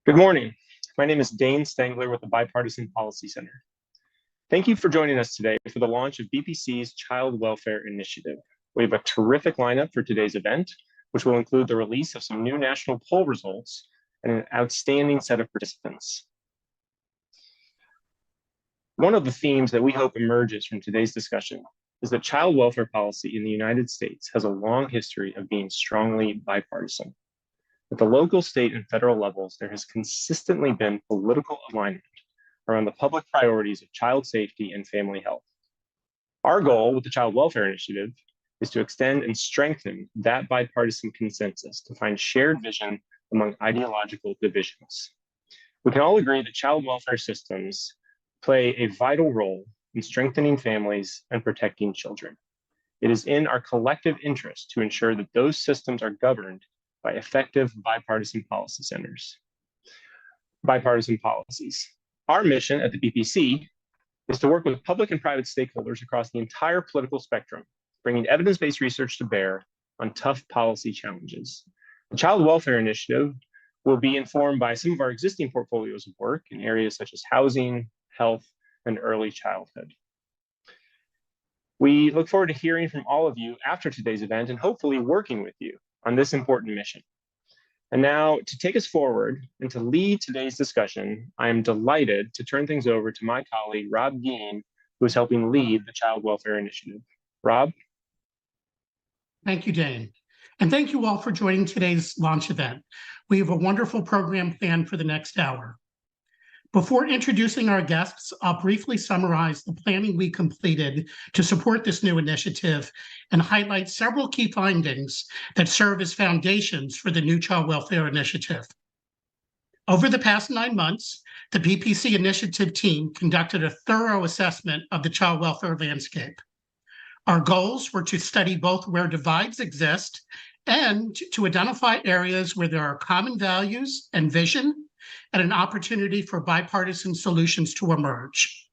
Good morning. My name is Dane Stengler with the Bipartisan Policy Center. Thank you for joining us today for the launch of BPC's Child Welfare Initiative. We have a terrific lineup for today's event, which will include the release of some new national poll results and an outstanding set of participants. One of the themes that we hope emerges from today's discussion is that child welfare policy in the United States has a long history of being strongly bipartisan. At the local, state, and federal levels, there has consistently been political alignment around the public priorities of child safety and family health. Our goal with the Child Welfare Initiative is to extend and strengthen that bipartisan consensus to find shared vision among ideological divisions. We can all agree that child welfare systems play a vital role in strengthening families and protecting children. It is in our collective interest to ensure that those systems are governed by effective bipartisan policy centers. Bipartisan policies. Our mission at the BPC is to work with public and private stakeholders across the entire political spectrum, bringing evidence-based research to bear on tough policy challenges. The Child Welfare Initiative will be informed by some of our existing portfolios of work in areas such as housing, health, and early childhood. We look forward to hearing from all of you after today's event and hopefully working with you on this important mission. And now, to take us forward and to lead today's discussion, I am delighted to turn things over to my colleague, Rob Geen, who is helping lead the Child Welfare Initiative. Rob? Thank you, Dane. And thank you all for joining today's launch event. We have a wonderful program planned for the next hour. Before introducing our guests, I'll briefly summarize the planning we completed to support this new initiative and highlight several key findings that serve as foundations for the new Child Welfare Initiative. Over the past 9 months, the BPC Initiative team conducted a thorough assessment of the child welfare landscape. Our goals were to study both where divides exist and to identify areas where there are common values and vision and an opportunity for bipartisan solutions to emerge.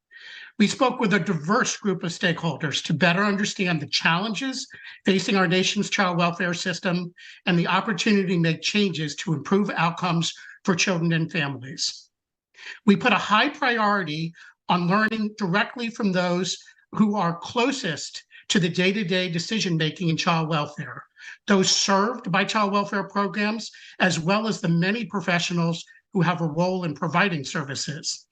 We spoke with a diverse group of stakeholders to better understand the challenges facing our nation's child welfare system and the opportunity to make changes to improve outcomes for children and families. We put a high priority on learning directly from those who are closest to the day-to-day decision-making in child welfare, those served by child welfare programs, as well as the many professionals who have a role in providing services.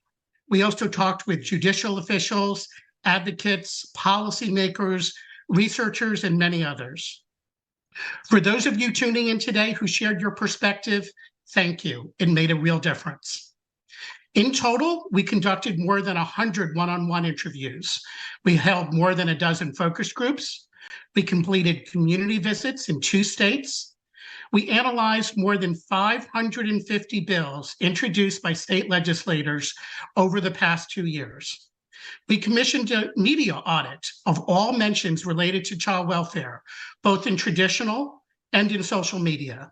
We also talked with judicial officials, advocates, policymakers, researchers, and many others. For those of you tuning in today who shared your perspective, thank you. It made a real difference. In total, we conducted more than 100 one-on-one interviews. We held more than a dozen focus groups. We completed community visits in 2 states. We analyzed more than 550 bills introduced by state legislators over the past 2 years. We commissioned a media audit of all mentions related to child welfare, both in traditional and in social media.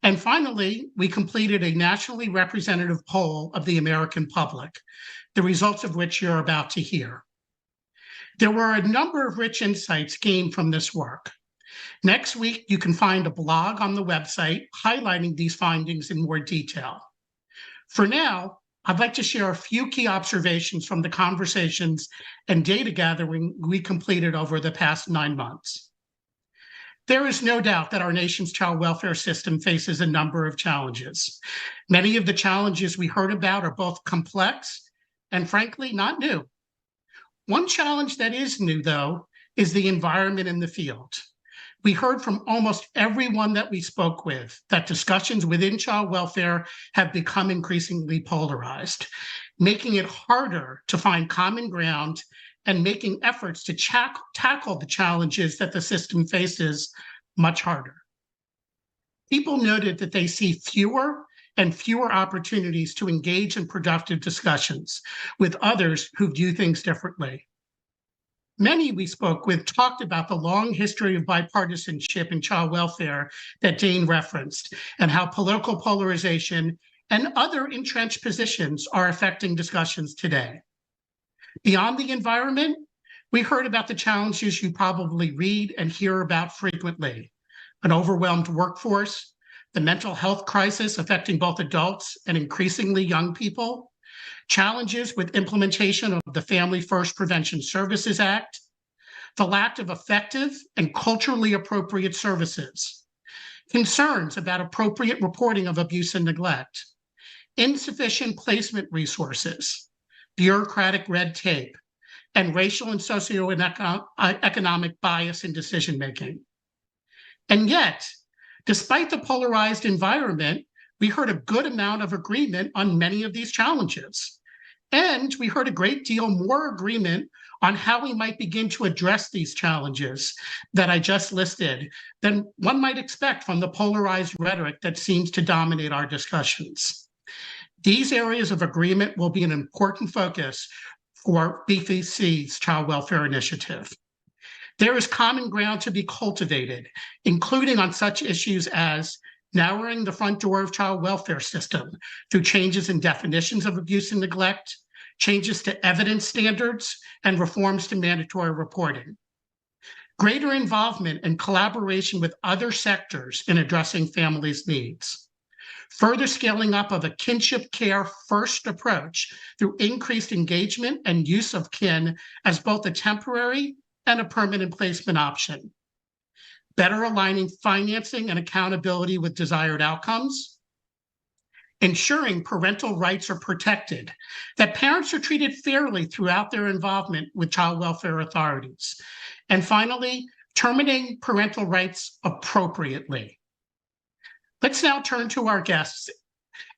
And finally, we completed a nationally representative poll of the American public, the results of which you're about to hear. There were a number of rich insights gained from this work. Next week, you can find a blog on the website highlighting these findings in more detail. For now, I'd like to share a few key observations from the conversations and data gathering we completed over the past 9 months. There is no doubt that our nation's child welfare system faces a number of challenges. Many of the challenges we heard about are both complex and, frankly, not new. One challenge that is new, though, is the environment in the field. We heard from almost everyone that we spoke with that discussions within child welfare have become increasingly polarized, making it harder to find common ground and making efforts to tackle the challenges that the system faces much harder. People noted that they see fewer and fewer opportunities to engage in productive discussions with others who view things differently. Many we spoke with talked about the long history of bipartisanship in child welfare that Dane referenced, and how political polarization and other entrenched positions are affecting discussions today. Beyond the environment, we heard about the challenges you probably read and hear about frequently: an overwhelmed workforce, the mental health crisis affecting both adults and increasingly young people, challenges with implementation of the Family First Prevention Services Act, the lack of effective and culturally appropriate services, concerns about appropriate reporting of abuse and neglect, insufficient placement resources, bureaucratic red tape, and racial and socioeconomic bias in decision-making. And yet, despite the polarized environment, we heard a good amount of agreement on many of these challenges. And we heard a great deal more agreement on how we might begin to address these challenges that I just listed than one might expect from the polarized rhetoric that seems to dominate our discussions. These areas of agreement will be an important focus for BPC's Child Welfare Initiative. There is common ground to be cultivated, including on such issues as narrowing the front door of child welfare system through changes in definitions of abuse and neglect, changes to evidence standards, and reforms to mandatory reporting. Greater involvement and collaboration with other sectors in addressing families' needs. Further scaling up of a kinship care first approach through increased engagement and use of kin as both a temporary and a permanent placement option. Better aligning financing and accountability with desired outcomes. Ensuring parental rights are protected, that parents are treated fairly throughout their involvement with child welfare authorities. And finally, terminating parental rights appropriately. Let's now turn to our guests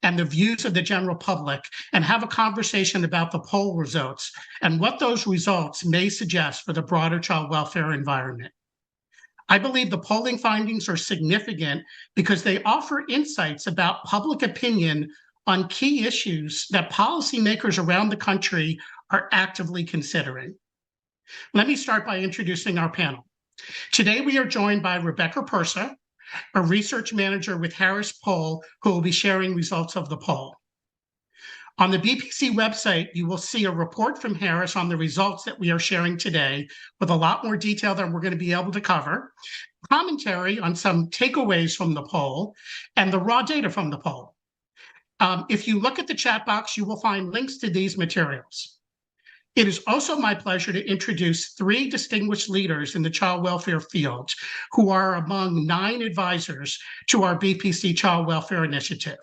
and the views of the general public and have a conversation about the poll results and what those results may suggest for the broader child welfare environment. I believe the polling findings are significant because they offer insights about public opinion on key issues that policymakers around the country are actively considering. Let me start by introducing our panel. Today, we are joined by Rebecca Purser, a research manager with Harris Poll, who will be sharing results of the poll. On the BPC website, you will see a report from Harris on the results that we are sharing today with a lot more detail than we're going to be able to cover, commentary on some takeaways from the poll, and the raw data from the poll. If you look at the chat box, you will find links to these materials. It is also my pleasure to introduce 3 distinguished leaders in the child welfare field who are among 9 advisors to our BPC Child Welfare Initiative.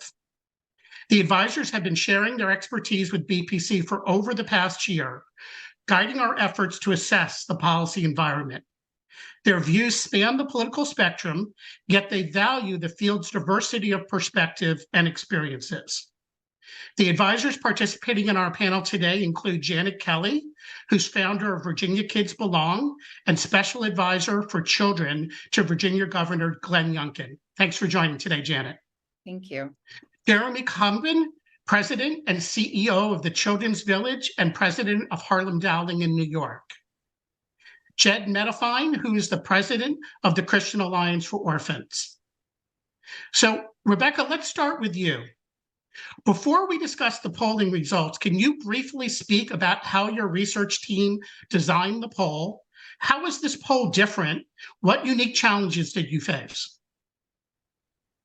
The advisors have been sharing their expertise with BPC for over the past year, guiding our efforts to assess the policy environment. Their views span the political spectrum, yet they value the field's diversity of perspective and experiences. The advisors participating in our panel today include Janet Kelly, who's founder of Virginia Kids Belong and special advisor for children to Virginia Governor Glenn Youngkin. Thanks for joining today, Janet. Thank you. Jeremy Cumbin, president and CEO of the Children's Village and president of Harlem Dowling in New York. Jed Medifine, who is the president of the Christian Alliance for Orphans. So, Rebecca, let's start with you. Before we discuss the polling results, can you briefly speak about how your research team designed the poll? How is this poll different? What unique challenges did you face?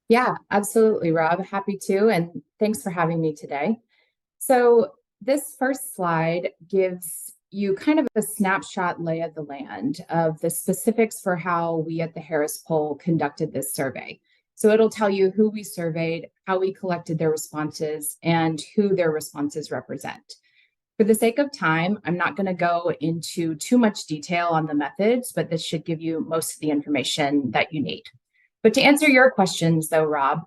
Yeah, absolutely, Rob. Happy to, and thanks for having me today. So this first slide gives you kind of a snapshot lay of the land of the specifics for how we at the Harris Poll conducted this survey. So it'll tell you who we surveyed, how we collected their responses, and who their responses represent. For the sake of time, I'm not going to go into too much detail on the methods, but this should give you most of the information that you need. But to answer your questions, though, Rob,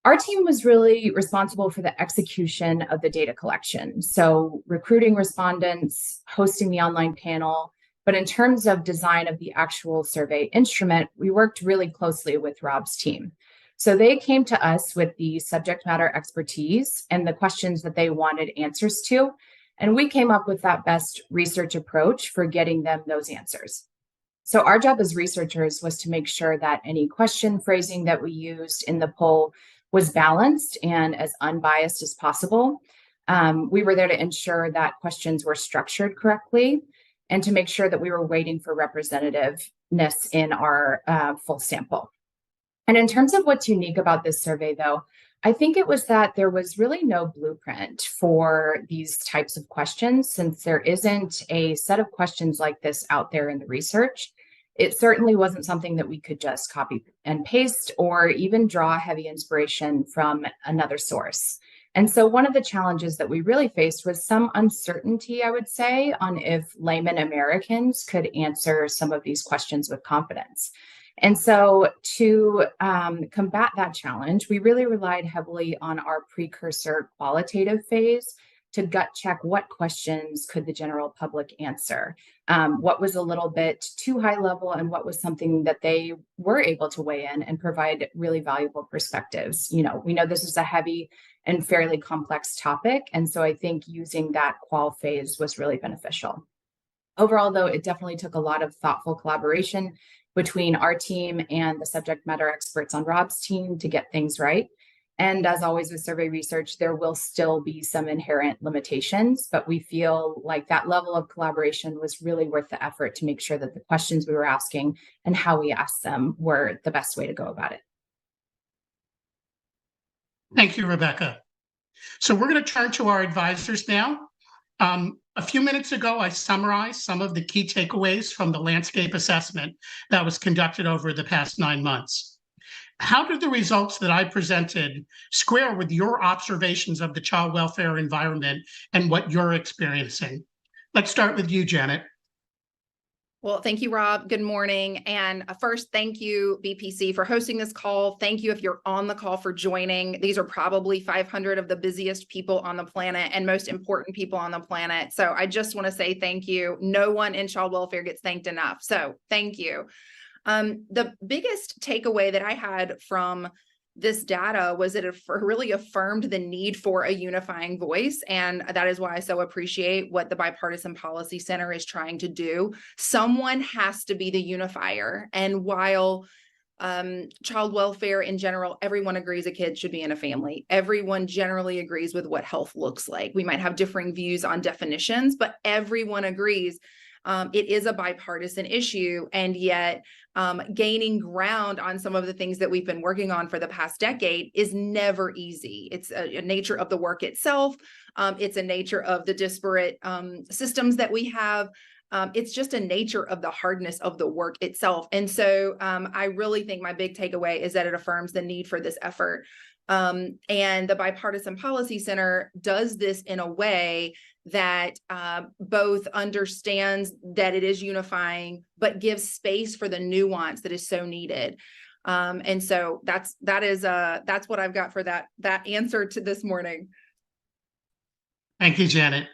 our team was really responsible for the execution of the data collection. So recruiting respondents, hosting the online panel. But in terms of design of the actual survey instrument, we worked really closely with Rob's team. So they came to us with the subject matter expertise and the questions that they wanted answers to. And we came up with that best research approach for getting them those answers. So our job as researchers was to make sure that any question phrasing that we used in the poll was balanced and as unbiased as possible. We were there to ensure that questions were structured correctly and to make sure that we were waiting for representativeness in our full sample. And in terms of what's unique about this survey, though, I think it was that there was really no blueprint for these types of questions, since there isn't a set of questions like this out there in the research. It certainly wasn't something that we could just copy and paste or even draw heavy inspiration from another source. And so one of the challenges that we really faced was some uncertainty, I would say, on if layman Americans could answer some of these questions with confidence. And so to combat that challenge, we really relied heavily on our precursor qualitative phase to gut check what questions could the general public answer, what was a little bit too high level and what was something that they were able to weigh in and provide really valuable perspectives. You know, we know this is a heavy and fairly complex topic. And so I think using that qual phase was really beneficial. Overall, though, it definitely took a lot of thoughtful collaboration between our team and the subject matter experts on Rob's team to get things right. And as always with survey research, there will still be some inherent limitations, but we feel like that level of collaboration was really worth the effort to make sure that the questions we were asking and how we asked them were the best way to go about it. Thank you, Rebecca. So we're going to turn to our advisors now. A few minutes ago, I summarized some of the key takeaways from the landscape assessment that was conducted over the past 9 months. How did the results that I presented square with your observations of the child welfare environment and what you're experiencing? Let's start with you, Janet. Well, thank you, Rob. Good morning. And first, thank you, BPC, for hosting this call. Thank you if you're on the call for joining. These are probably 500 of the busiest people on the planet and most important people on the planet. So I just want to say thank you. No one in child welfare gets thanked enough. So thank you. The biggest takeaway that I had from this data was that it really affirmed the need for a unifying voice. And that is why I so appreciate what the Bipartisan Policy Center is trying to do. Someone has to be the unifier. And while child welfare in general, everyone agrees a kid should be in a family. Everyone generally agrees with what health looks like. We might have differing views on definitions, but everyone agrees it is a bipartisan issue. And yet gaining ground on some of the things that we've been working on for the past decade is never easy. It's a nature of the work itself. It's a nature of the disparate systems that we have. It's just a nature of the hardness of the work itself. And so I really think my big takeaway is that it affirms the need for this effort. And the Bipartisan Policy Center does this in a way that both understands that it is unifying, but gives space for the nuance that is so needed. And so that's what I've got for that answer to this morning. Thank you, Janet.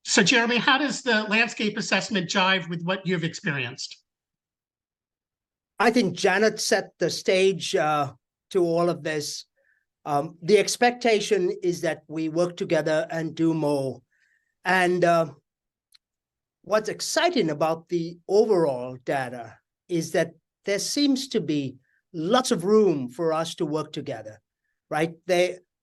So Jeremy, how does the landscape assessment jive with what you've experienced? I think Janet set the stage to all of this. The expectation is that we work together and do more. And what's exciting about the overall data is that there seems to be lots of room for us to work together, right?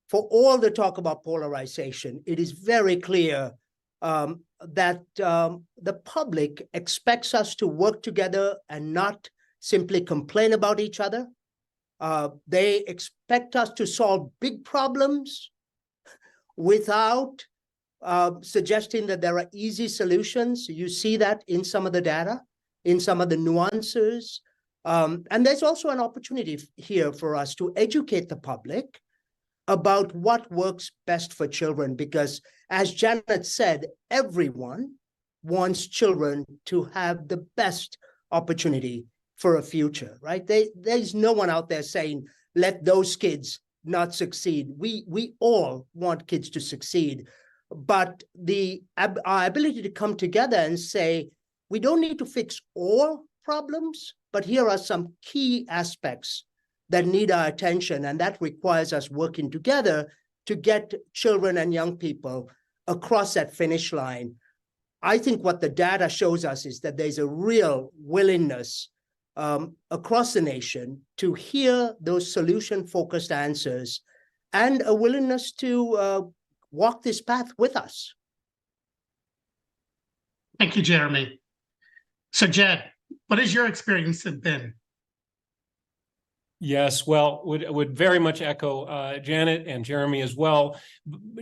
For all the talk about polarization, it is very clear that the public expects us to work together and not simply complain about each other. They expect us to solve big problems without suggesting that there are easy solutions. You see that in some of the data, in some of the nuances. And there's also an opportunity here for us to educate the public about what works best for children, because as Janet said, everyone wants children to have the best opportunity for a future, right? There's no one out there saying, let those kids not succeed. We all want kids to succeed, but our ability to come together and say, we don't need to fix all problems, but here are some key aspects that need our attention, and that requires us working together to get children and young people across that finish line. I think what the data shows us is that there's a real willingness across the nation to hear those solution-focused answers and a willingness to walk this path with us. Thank you, Jeremy. So Jed, what has your experience been? Yes, well, would very much echo Janet and Jeremy as well.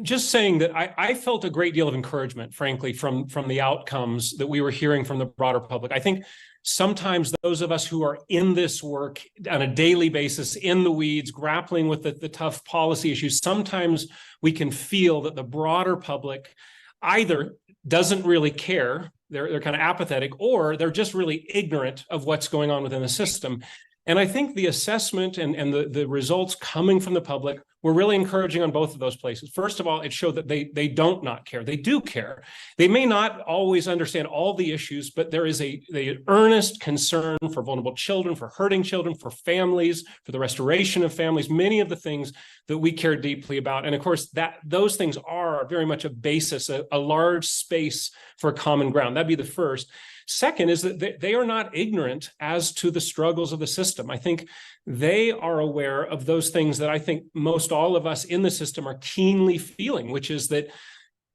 Just saying that I felt a great deal of encouragement, frankly, from the outcomes that we were hearing from the broader public. I think sometimes those of us who are in this work on a daily basis, in the weeds, grappling with the tough policy issues, sometimes we can feel that the broader public either doesn't really care, they're kind of apathetic, or they're just really ignorant of what's going on within the system. And I think the assessment and the results coming from the public were really encouraging on both of those places. First of all, it showed that they don't not care. They do care. They may not always understand all the issues, but there is a earnest concern for vulnerable children, for hurting children, for families, for the restoration of families, many of the things that we care deeply about. And of course, those things are very much a basis, a large space for common ground. That'd be the first. Second is that they are not ignorant as to the struggles of the system. I think they are aware of those things that I think most all of us in the system are keenly feeling, which is that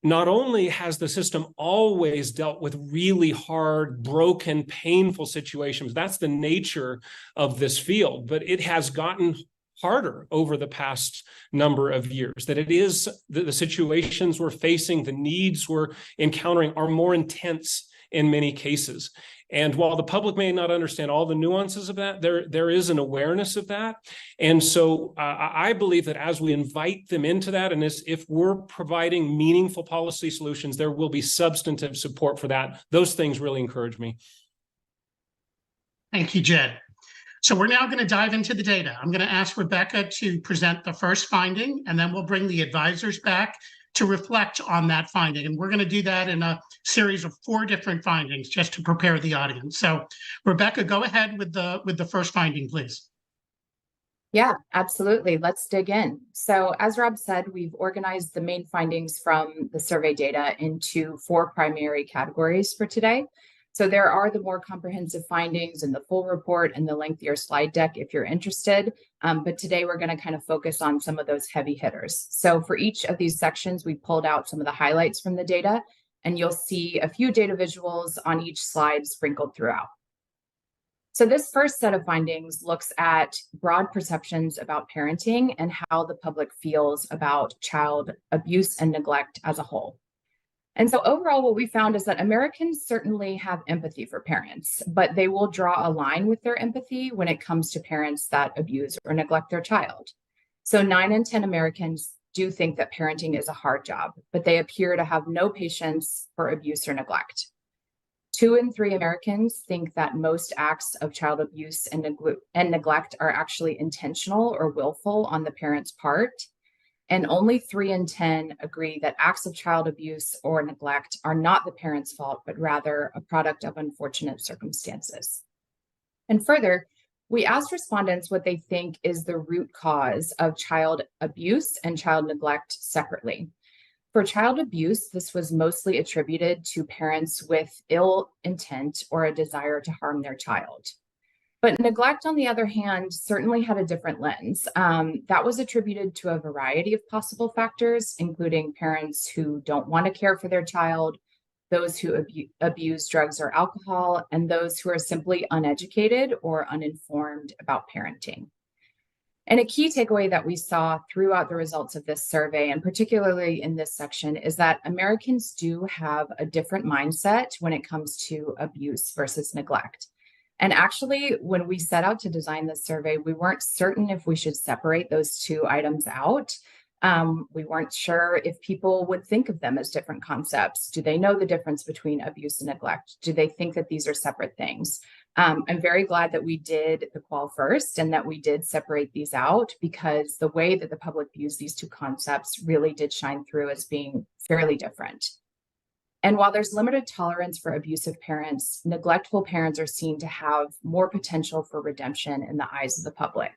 not only has the system always dealt with really hard, broken, painful situations, that's the nature of this field, but it has gotten harder over the past number of years, that it is the situations we're facing, the needs we're encountering are more intense in many cases. And while the public may not understand all the nuances of that, there is an awareness of that. And so I believe that as we invite them into that, and if we're providing meaningful policy solutions, there will be substantive support for that. Those things really encourage me. Thank you, Jed. So we're now going to dive into the data. I'm going to ask Rebecca to present the first finding, and then we'll bring the advisors back to reflect on that finding. And we're going to do that in a series of 4 different findings just to prepare the audience. So Rebecca, go ahead with the first finding, please. Yeah, absolutely. Let's dig in. So as Rob said, we've organized the main findings from the survey data into 4 primary categories for today. So there are the more comprehensive findings in the full report and the lengthier slide deck if you're interested. But today we're going to kind of focus on some of those heavy hitters. So for each of these sections, we pulled out some of the highlights from the data, and you'll see a few data visuals on each slide sprinkled throughout. So this first set of findings looks at broad perceptions about parenting and how the public feels about child abuse and neglect as a whole. And so overall, what we found is that Americans certainly have empathy for parents, but they will draw a line with their empathy when it comes to parents that abuse or neglect their child. So 9 in 10 Americans do think that parenting is a hard job, but they appear to have no patience for abuse or neglect. 2 in 3 Americans think that most acts of child abuse and neglect are actually intentional or willful on the parent's part. And only 3 in 10 agree that acts of child abuse or neglect are not the parent's fault, but rather a product of unfortunate circumstances. And further, we asked respondents what they think is the root cause of child abuse and child neglect separately. For child abuse, this was mostly attributed to parents with ill intent or a desire to harm their child. But neglect, on the other hand, certainly had a different lens. That was attributed to a variety of possible factors, including parents who don't want to care for their child, those who abuse drugs or alcohol, and those who are simply uneducated or uninformed about parenting. And a key takeaway that we saw throughout the results of this survey, and particularly in this section, is that Americans do have a different mindset when it comes to abuse versus neglect. And actually, when we set out to design this survey, we weren't certain if we should separate those 2 items out. We weren't sure if people would think of them as different concepts. Do they know the difference between abuse and neglect? Do they think that these are separate things? I'm very glad that we did the qual first and that we did separate these out, because the way that the public views these 2 concepts really did shine through as being fairly different. And while there's limited tolerance for abusive parents, neglectful parents are seen to have more potential for redemption in the eyes of the public.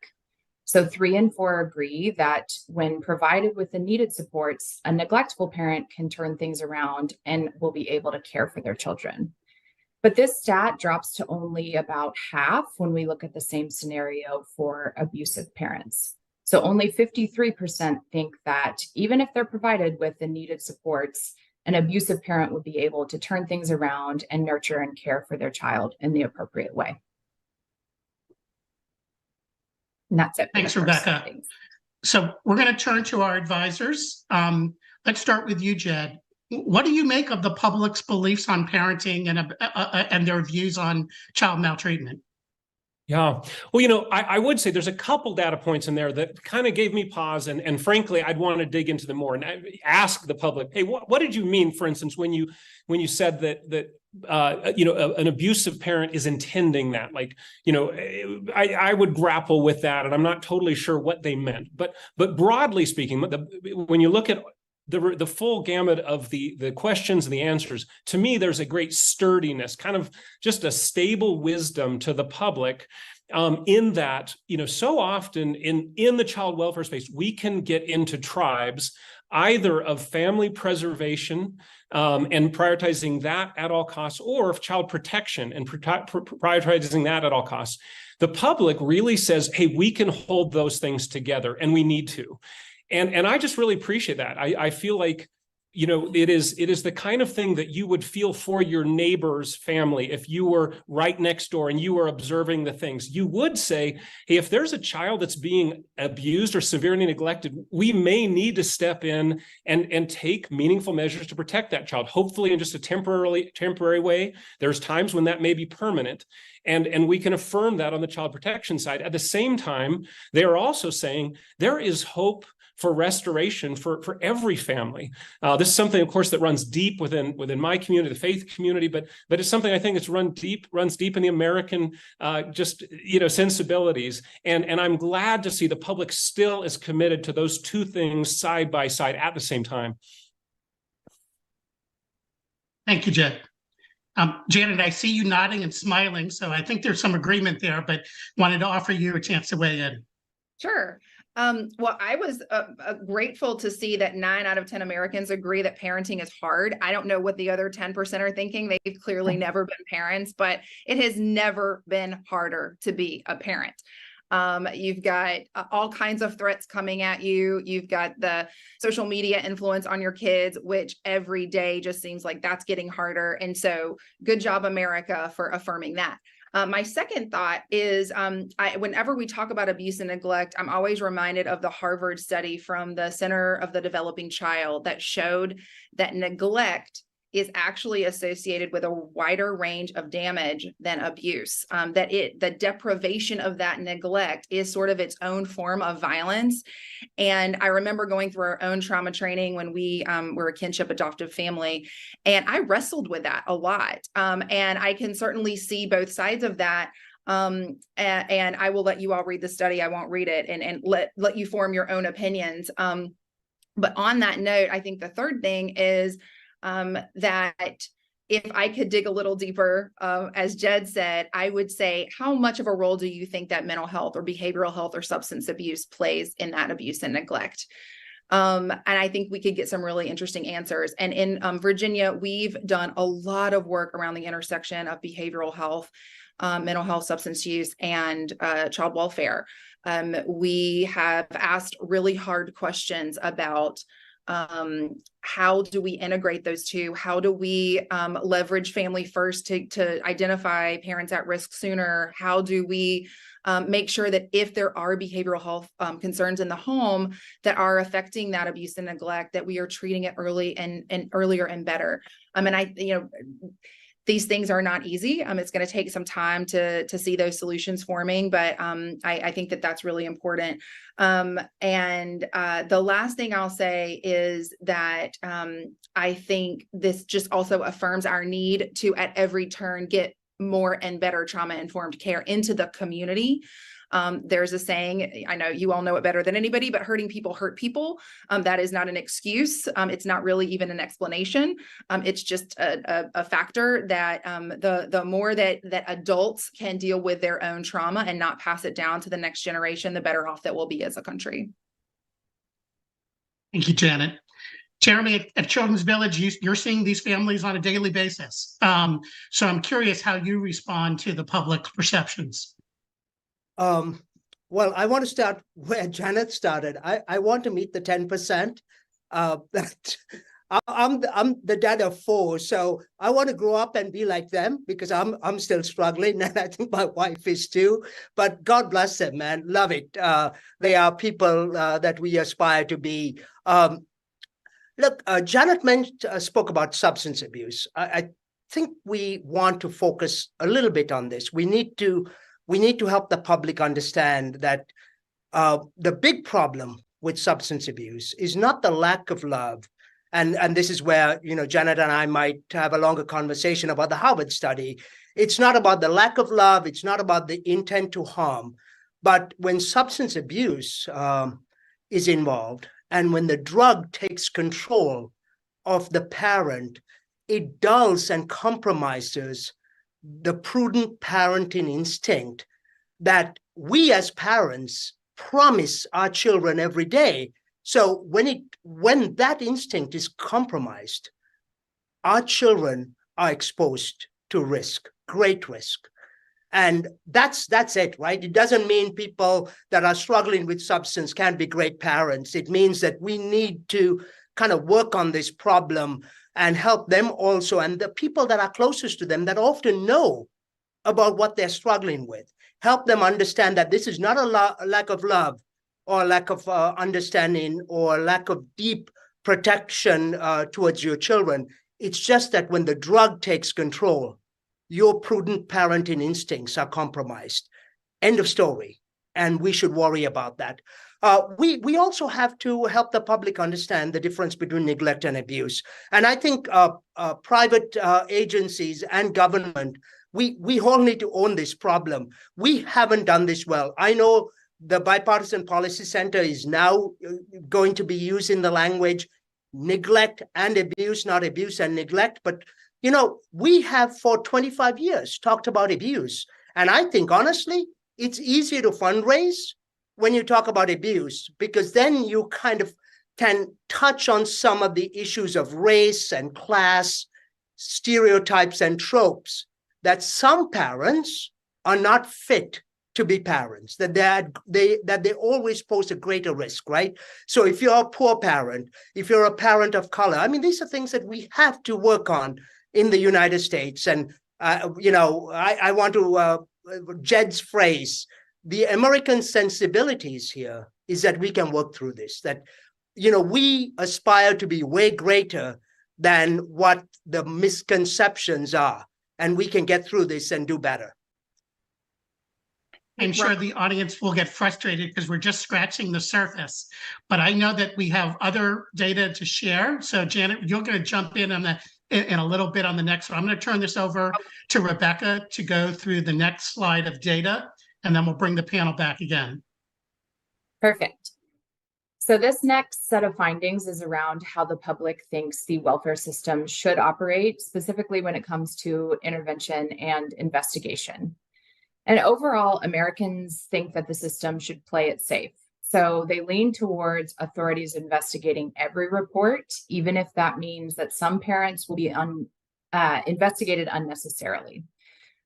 So 3 in 4 agree that when provided with the needed supports, a neglectful parent can turn things around and will be able to care for their children. But this stat drops to only about half when we look at the same scenario for abusive parents. So only 53% think that even if they're provided with the needed supports, an abusive parent would be able to turn things around and nurture and care for their child in the appropriate way. And that's it. Thanks, the first Rebecca. things. So we're going to turn to our advisors. Let's start with you, Jed. What do you make of the public's beliefs on parenting and their views on child maltreatment? Yeah. Well, I would say there's a couple data points in there that kind of gave me pause. And frankly, I'd want to dig into them more and ask the public, hey, what did you mean, for instance, when you said that an abusive parent is intending that? Like, I would grapple with that, and I'm not totally sure what they meant. But broadly speaking, when you look at the full gamut of the questions and the answers, to me, there's a great sturdiness, kind of just a stable wisdom to the public, in that, so often in the child welfare space, we can get into tribes either of family preservation and prioritizing that at all costs, or of child protection and prioritizing that at all costs. The public really says, hey, we can hold those things together, and we need to. And I just really appreciate that. I feel like, it is the kind of thing that you would feel for your neighbor's family if you were right next door and you were observing the things. You would say, hey, if there's a child that's being abused or severely neglected, we may need to step in and take meaningful measures to protect that child, hopefully in just a temporary way. There's times when that may be permanent. And we can affirm that on the child protection side. At the same time, they are also saying there is hope for restoration for every family. This is something, of course, that runs deep within my community, the faith community, but it's something I think it's runs deep in the American sensibilities. And I'm glad to see the public still is committed to those two things side by side at the same time. Thank you, Jed. Janet, I see you nodding and smiling, so I think there's some agreement there, but wanted to offer you a chance to weigh in. Sure. Well, I was grateful to see that 9 out of 10 Americans agree that parenting is hard. I don't know what the other 10% are thinking. They've clearly never been parents, but it has never been harder to be a parent. You've got all kinds of threats coming at you. You've got the social media influence on your kids, which every day just seems like that's getting harder. And so good job, America, for affirming that. My second thought is whenever we talk about abuse and neglect, I'm always reminded of the Harvard study from the Center of the Developing Child that showed that neglect is actually associated with a wider range of damage than abuse, the deprivation of that neglect is sort of its own form of violence. And I remember going through our own trauma training when we were a kinship adoptive family, and I wrestled with that a lot. And I can certainly see both sides of that. And I will let you all read the study. I won't read it and let you form your own opinions. But on that note, I think the third thing is that if I could dig a little deeper, as Jed said, I would say, how much of a role do you think that mental health or behavioral health or substance abuse plays in that abuse and neglect? And I think we could get some really interesting answers. And in Virginia, we've done a lot of work around the intersection of behavioral health, mental health, substance use, and child welfare. We have asked really hard questions about how do we integrate those two? How do we leverage family first to identify parents at risk sooner? How do we make sure that if there are behavioral health concerns in the home that are affecting that abuse and neglect, that we are treating it early and earlier and better? And these things are not easy. It's going to take some time to see those solutions forming, but I think that that's really important. And the last thing I'll say is that I think this just also affirms our need to, at every turn, get more and better trauma-informed care into the community. There's a saying, I know you all know it better than anybody, but hurting people hurt people. That is not an excuse. It's not really even an explanation. It's just a factor that the more that adults can deal with their own trauma and not pass it down to the next generation, the better off that we'll be as a country. Thank you, Janet. Jeremy, at Children's Village, you're seeing these families on a daily basis. So I'm curious how you respond to the public perceptions. Well, I want to start where Janet started. I want to meet the 10% that I'm the dad of 4, so I want to grow up and be like them because I'm still struggling, and I think my wife is too. But God bless them, man. Love it. They are people that we aspire to be. Look, Janet spoke about substance abuse. I think we want to focus a little bit on this. We need to help the public understand that the big problem with substance abuse is not the lack of love. And this is where, Janet and I might have a longer conversation about the Harvard study. It's not about the lack of love. It's not about the intent to harm. But when substance abuse is involved, and when the drug takes control of the parent, it dulls and compromises the prudent parenting instinct that we as parents promise our children every day. So when that instinct is compromised, our children are exposed to risk, great risk. And that's it, right? It doesn't mean people that are struggling with substance can't be great parents. It means that we need to kind of work on this problem and help them also, and the people that are closest to them that often know about what they're struggling with, help them understand that this is not a lack of love or lack of understanding or lack of deep protection towards your children. It's just that when the drug takes control, your prudent parenting instincts are compromised. End of story. And we should worry about that. We also have to help the public understand the difference between neglect and abuse. And I think private agencies and government, we all need to own this problem. We haven't done this well. I know the Bipartisan Policy Center is now going to be using the language neglect and abuse, not abuse and neglect. But we have for 25 years talked about abuse. And I think, honestly, it's easier to fundraise when you talk about abuse, because then you kind of can touch on some of the issues of race and class, stereotypes and tropes that some parents are not fit to be parents, that they always pose a greater risk, right? So if you're a poor parent, if you're a parent of color, I mean, these are things that we have to work on in the United States. And, I want to, Jed's phrase, the American sensibilities here is that we can work through this, that, we aspire to be way greater than what the misconceptions are, and we can get through this and do better. I'm sure the audience will get frustrated because we're just scratching the surface, but I know that we have other data to share. So Janet, you're going to jump in on in a little bit on the next one. I'm going to turn this over to Rebecca to go through the next slide of data, and then we'll bring the panel back again. Perfect. So this next set of findings is around how the public thinks the welfare system should operate, specifically when it comes to intervention and investigation. And overall, Americans think that the system should play it safe. So they lean towards authorities investigating every report, even if that means that some parents will be investigated unnecessarily.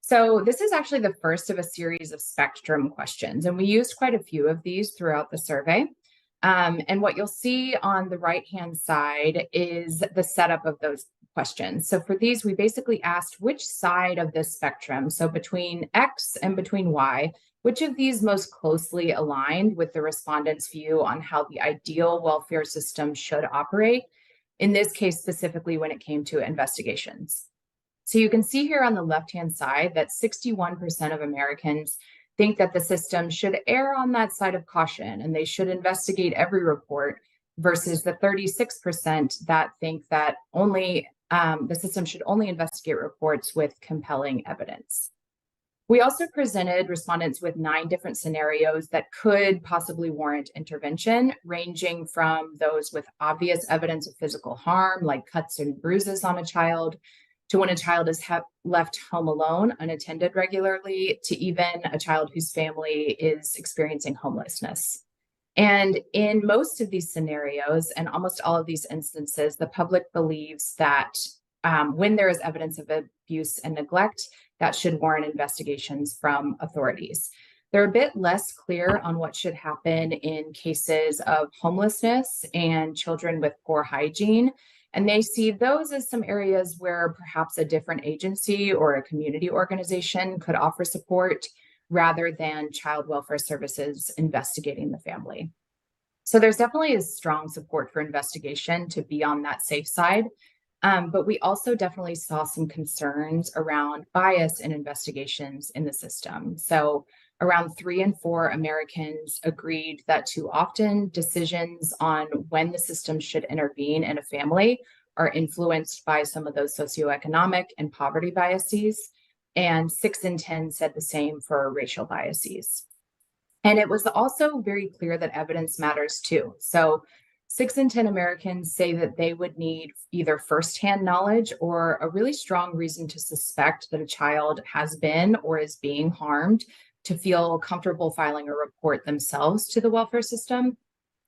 So this is actually the first of a series of spectrum questions, and we used quite a few of these throughout the survey. And what you'll see on the right-hand side is the setup of those questions. So for these, we basically asked which side of this spectrum, so between X and between Y, which of these most closely aligned with the respondents' view on how the ideal welfare system should operate, in this case, specifically when it came to investigations. So you can see here on the left-hand side that 61% of Americans think that the system should err on that side of caution and they should investigate every report, versus the 36% that think that only the system should only investigate reports with compelling evidence. We also presented respondents with 9 different scenarios that could possibly warrant intervention, ranging from those with obvious evidence of physical harm, like cuts and bruises on a child, to when a child is left home alone, unattended regularly, to even a child whose family is experiencing homelessness. And in most of these scenarios, and almost all of these instances, the public believes that when there is evidence of abuse and neglect, that should warrant investigations from authorities. They're a bit less clear on what should happen in cases of homelessness and children with poor hygiene. And they see those as some areas where perhaps a different agency or a community organization could offer support rather than child welfare services investigating the family. So there's definitely a strong support for investigation to be on that safe side. But we also definitely saw some concerns around bias in investigations in the system. So around 3 in 4 Americans agreed that too often decisions on when the system should intervene in a family are influenced by some of those socioeconomic and poverty biases. And 6 in 10 said the same for racial biases. And it was also very clear that evidence matters too. So 6 in 10 Americans say that they would need either firsthand knowledge or a really strong reason to suspect that a child has been or is being harmed to feel comfortable filing a report themselves to the welfare system.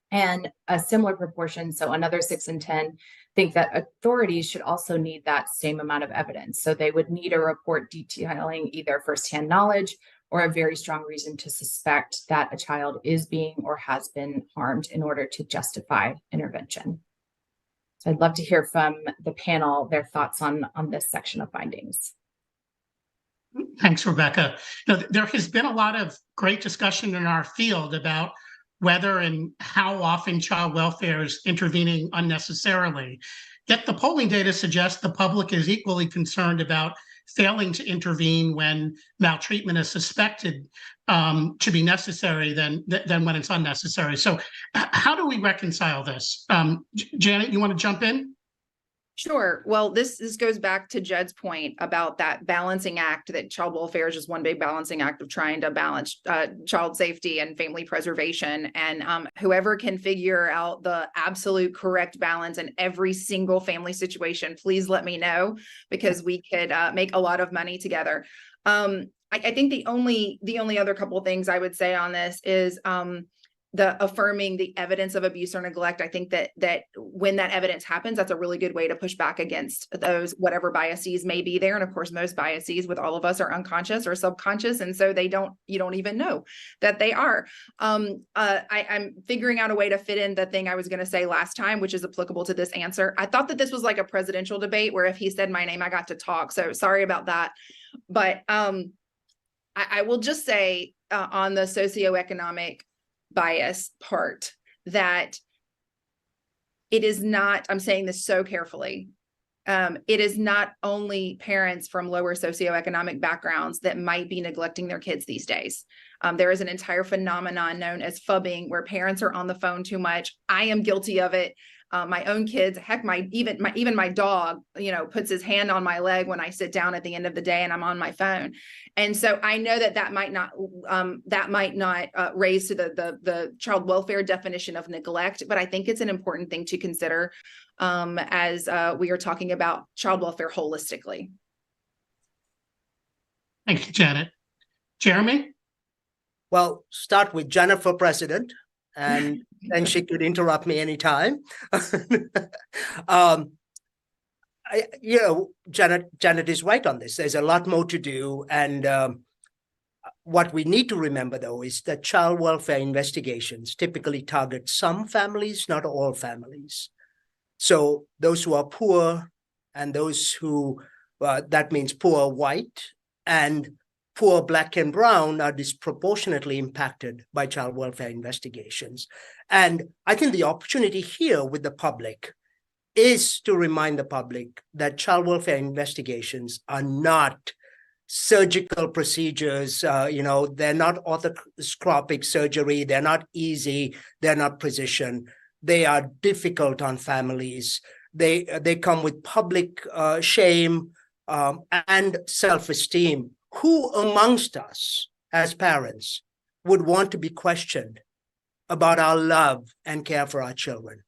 And a similar proportion, so another 6 in 10, think that authorities should also need that same amount of evidence. So they would need a report detailing either firsthand knowledge or a very strong reason to suspect that a child is being or has been harmed in order to justify intervention. So I'd love to hear from the panel their thoughts on this section of findings. Thanks, Rebecca. There has been a lot of great discussion in our field about whether and how often child welfare is intervening unnecessarily. Yet the polling data suggests the public is equally concerned about failing to intervene when maltreatment is suspected to be necessary than when it's unnecessary. So how do we reconcile this? Janet, you want to jump in? Sure. Well, this goes back to Jed's point about that balancing act, that child welfare is just one big balancing act of trying to balance child safety and family preservation. And whoever can figure out the absolute correct balance in every single family situation, please let me know, because we could make a lot of money together. I think the only other couple of things I would say on this is the affirming the evidence of abuse or neglect. I think that when that evidence happens, that's a really good way to push back against those whatever biases may be there. And of course, most biases with all of us are unconscious or subconscious, and so you don't even know that they are. I'm figuring out a way to fit in the thing I was going to say last time, which is applicable to this answer. I thought that this was like a presidential debate where if he said my name, I got to talk. So sorry about that, but I will just say on the socioeconomic bias part that it is not, I'm saying this so carefully, it is not only parents from lower socioeconomic backgrounds that might be neglecting their kids these days. There is an entire phenomenon known as phubbing, where parents are on the phone too much. I am guilty of it. My own kids, heck, even my dog, puts his hand on my leg when I sit down at the end of the day and I'm on my phone. And so I know that might not raise to the child welfare definition of neglect, but I think it's an important thing to consider as we are talking about child welfare holistically. Thank you, Janet. Jeremy? Well, start with Janet for president, and then she could interrupt me anytime. Janet is right on this. There's a lot more to do. And what we need to remember, though, is that child welfare investigations typically target some families, not all families. So those who are poor and those who, that means poor white and poor Black and brown, are disproportionately impacted by child welfare investigations. And I think the opportunity here with the public is to remind the public that child welfare investigations are not surgical procedures. They're not arthroscopic surgery. They're not easy. They're not precision. They are difficult on families. They come with public shame and self-esteem. Who amongst us as parents would want to be questioned about our love and care for our children?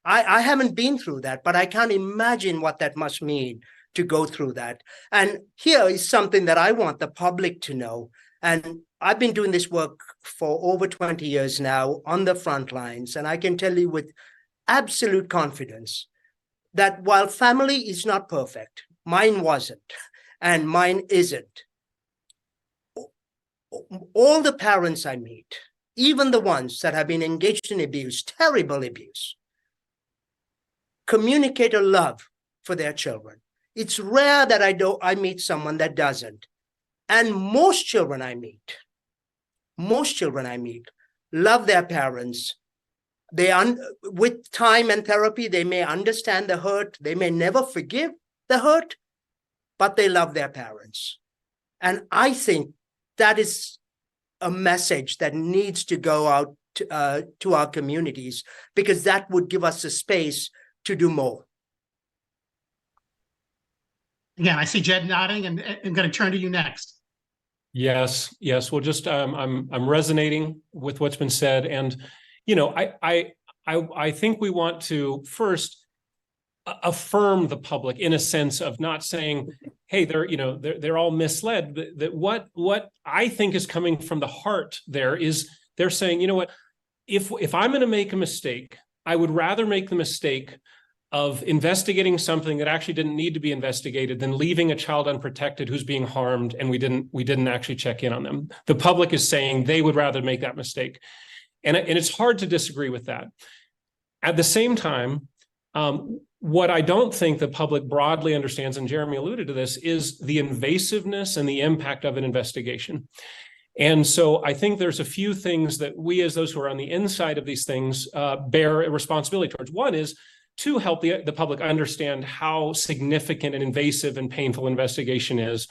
I haven't been through that, but I can't imagine what that must mean to go through that. And here is something that I want the public to know. And I've been doing this work for over 20 years now on the front lines. And I can tell you with absolute confidence that while family is not perfect, mine wasn't, and mine isn't. All the parents I meet, even the ones that have been engaged in abuse, terrible abuse, communicate a love for their children. It's rare that I meet someone that doesn't. And most children I meet love their parents. With time and therapy, they may understand the hurt. They may never forgive the hurt, but they love their parents. And I think that is a message that needs to go out to our communities, because that would give us a space to do more. Again, I see Jed nodding, and I'm going to turn to you next. Yes. Well, just I'm resonating with what's been said, and I think we want to first affirm the public in a sense of not saying, hey, they're all misled. That what I think is coming from the heart there is they're saying, you know what, if I'm going to make a mistake, I would rather make the mistake of investigating something that actually didn't need to be investigated than leaving a child unprotected who's being harmed and we didn't actually check in on them. The public is saying they would rather make that mistake. And it's hard to disagree with that. At the same time, what I don't think the public broadly understands, and Jeremy alluded to this, is the invasiveness and the impact of an investigation. And so I think there's a few things that we, as those who are on the inside of these things, bear a responsibility towards. One is to help the public understand how significant and invasive and painful investigation is.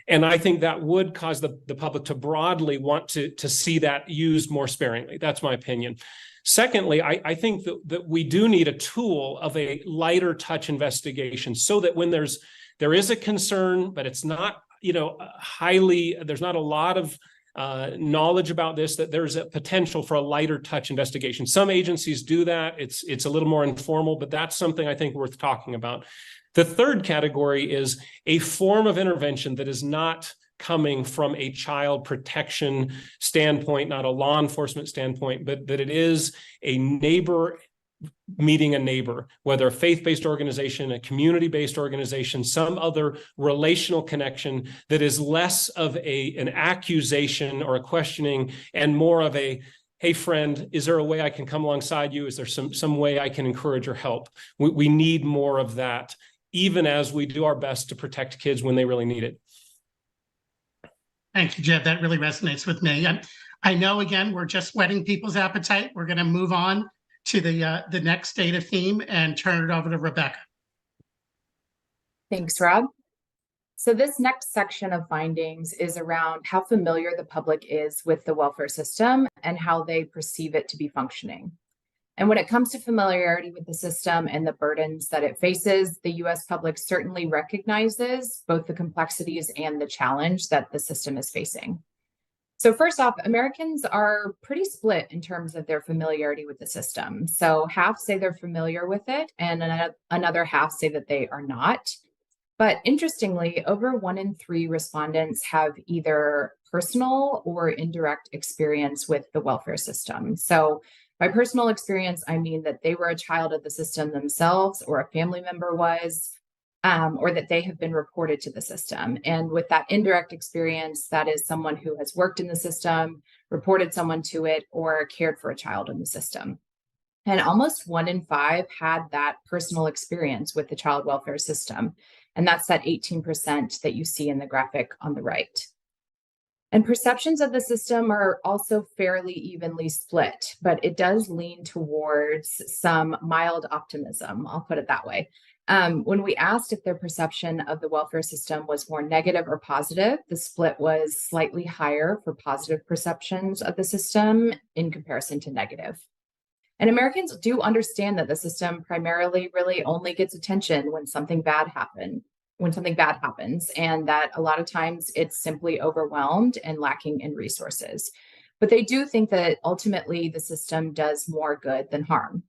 And I think that would cause the public to broadly want to see that used more sparingly. That's my opinion. Secondly, I think that we do need a tool of a lighter touch investigation, so that when there is a concern, but it's not, there's not a lot of knowledge about this, that there's a potential for a lighter touch investigation. Some agencies do that. It's a little more informal, but that's something I think worth talking about. The third category is a form of intervention that is not coming from a child protection standpoint, not a law enforcement standpoint, but that it is a neighbor meeting a neighbor, whether a faith-based organization, a community-based organization, some other relational connection that is less of an accusation or a questioning and more of a, hey, friend, is there a way I can come alongside you? Is there some way I can encourage or help? We need more of that, even as we do our best to protect kids when they really need it. Thank you, Jed. That really resonates with me. I know, again, we're just whetting people's appetite. We're going to move on to the next data theme and turn it over to Rebecca. Thanks, Rob. So this next section of findings is around how familiar the public is with the welfare system and how they perceive it to be functioning. And when it comes to familiarity with the system and the burdens that it faces, the US public certainly recognizes both the complexities and the challenge that the system is facing. So first off, Americans are pretty split in terms of their familiarity with the system. So half say they're familiar with it, and another half say that they are not. But interestingly, over 1 in 3 respondents have either personal or indirect experience with the welfare system. So by personal experience, I mean that they were a child of the system themselves, or a family member was, or that they have been reported to the system. And with that indirect experience, that is someone who has worked in the system, reported someone to it, or cared for a child in the system. And almost 1 in 5 had that personal experience with the child welfare system. And that's that 18% that you see in the graphic on the right. And perceptions of the system are also fairly evenly split, but it does lean towards some mild optimism, I'll put it that way. When we asked if their perception of the welfare system was more negative or positive, the split was slightly higher for positive perceptions of the system in comparison to negative. And Americans do understand that the system primarily really only gets attention when something bad happens, and that a lot of times it's simply overwhelmed and lacking in resources. But they do think that ultimately the system does more good than harm.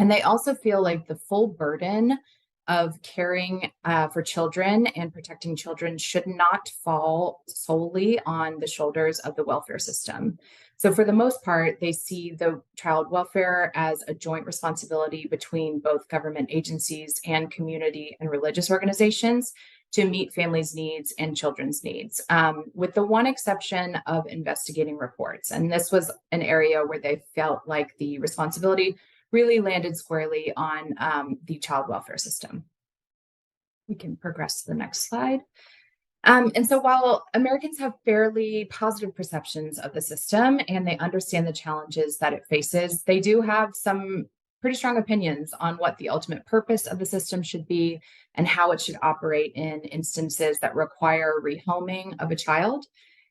And they also feel like the full burden of caring for children and protecting children should not fall solely on the shoulders of the welfare system. So for the most part, they see the child welfare as a joint responsibility between both government agencies and community and religious organizations to meet families' needs and children's needs, with the one exception of investigating reports. And this was an area where they felt like the responsibility really landed squarely on the child welfare system. We can progress to the next slide. And so while Americans have fairly positive perceptions of the system and they understand the challenges that it faces, they do have some pretty strong opinions on what the ultimate purpose of the system should be and how it should operate in instances that require rehoming of a child.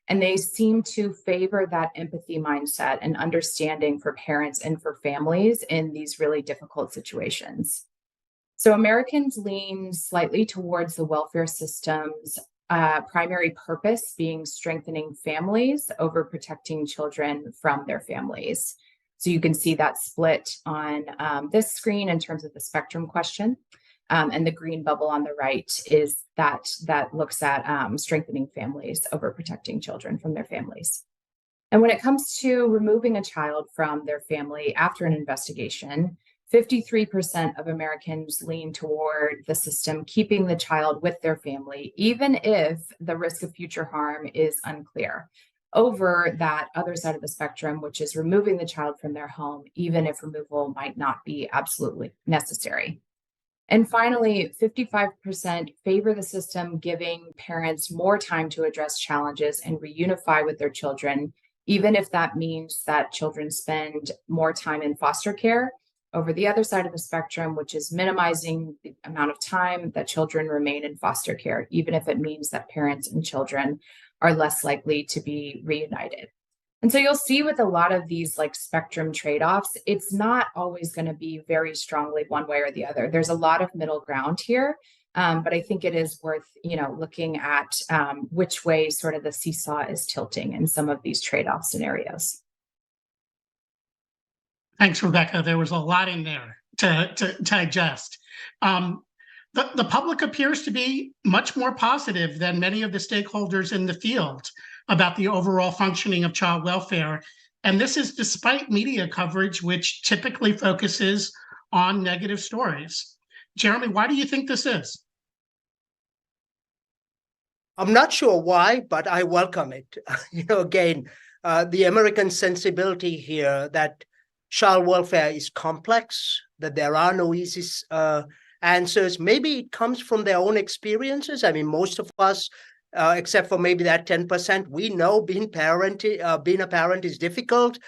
And they seem to favor that empathy mindset and understanding for parents and for families in these really difficult situations. So Americans lean slightly towards the welfare system's primary purpose being strengthening families over protecting children from their families. So you can see that split on this screen in terms of the spectrum question. And the green bubble on the right is that looks at strengthening families over protecting children from their families. And when it comes to removing a child from their family after an investigation, 53% of Americans lean toward the system keeping the child with their family, even if the risk of future harm is unclear, over that other side of the spectrum, which is removing the child from their home, even if removal might not be absolutely necessary. And finally, 55% favor the system giving parents more time to address challenges and reunify with their children, even if that means that children spend more time in foster care, over the other side of the spectrum, which is minimizing the amount of time that children remain in foster care, even if it means that parents and children are less likely to be reunited. And so you'll see with a lot of these like spectrum trade-offs, it's not always going to be very strongly one way or the other. There's a lot of middle ground here, but I think it is worth, looking at which way sort of the seesaw is tilting in some of these trade-off scenarios. Thanks, Rebecca. There was a lot in there to digest. The public appears to be much more positive than many of the stakeholders in the field about the overall functioning of child welfare. And this is despite media coverage, which typically focuses on negative stories. Jeremy, why do you think this is? I'm not sure why, but I welcome it. Again, the American sensibility here that child welfare is complex, that there are no easy answers. Maybe it comes from their own experiences. I mean, most of us, except for maybe that 10%, we know being a parent is difficult.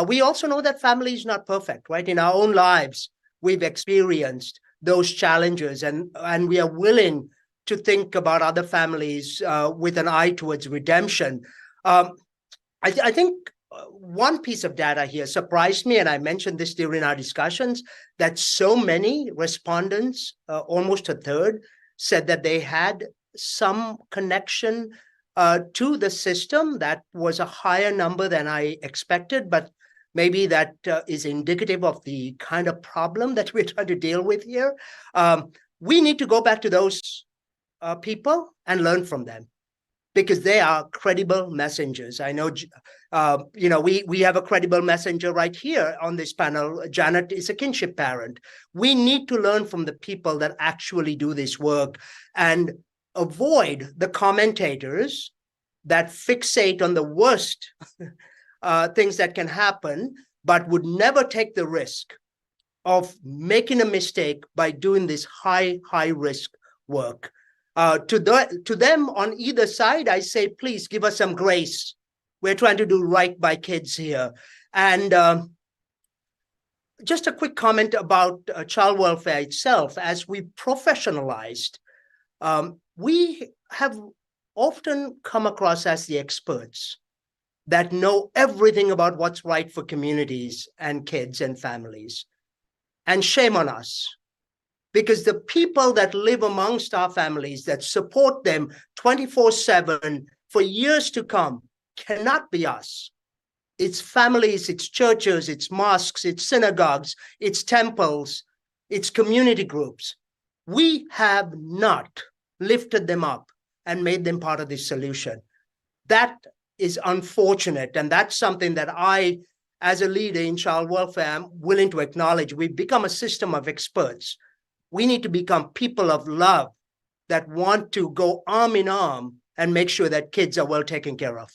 We also know that family is not perfect, right? In our own lives, we've experienced those challenges, and we are willing to think about other families with an eye towards redemption. I think one piece of data here surprised me, and I mentioned this during our discussions, that so many respondents, almost a third, said that they had some connection to the system. That was a higher number than I expected, but maybe that is indicative of the kind of problem that we're trying to deal with here. We need to go back to those people and learn from them, because they are credible messengers. I know, we have a credible messenger right here on this panel. Janet is a kinship parent. We need to learn from the people that actually do this work and avoid the commentators that fixate on the worst things that can happen, but would never take the risk of making a mistake by doing this high risk work. To them on either side, I say, please give us some grace. We're trying to do right by kids here. And just a quick comment about child welfare itself. As we professionalized, we have often come across as the experts that know everything about what's right for communities and kids and families. And shame on us. Because the people that live amongst our families, that support them 24/7 for years to come, cannot be us. It's families, it's churches, it's mosques, it's synagogues, it's temples, it's community groups. We have not lifted them up and made them part of the solution. That is unfortunate, and that's something that I, as a leader in child welfare, am willing to acknowledge. We've become a system of experts. We need to become people of love that want to go arm in arm and make sure that kids are well taken care of.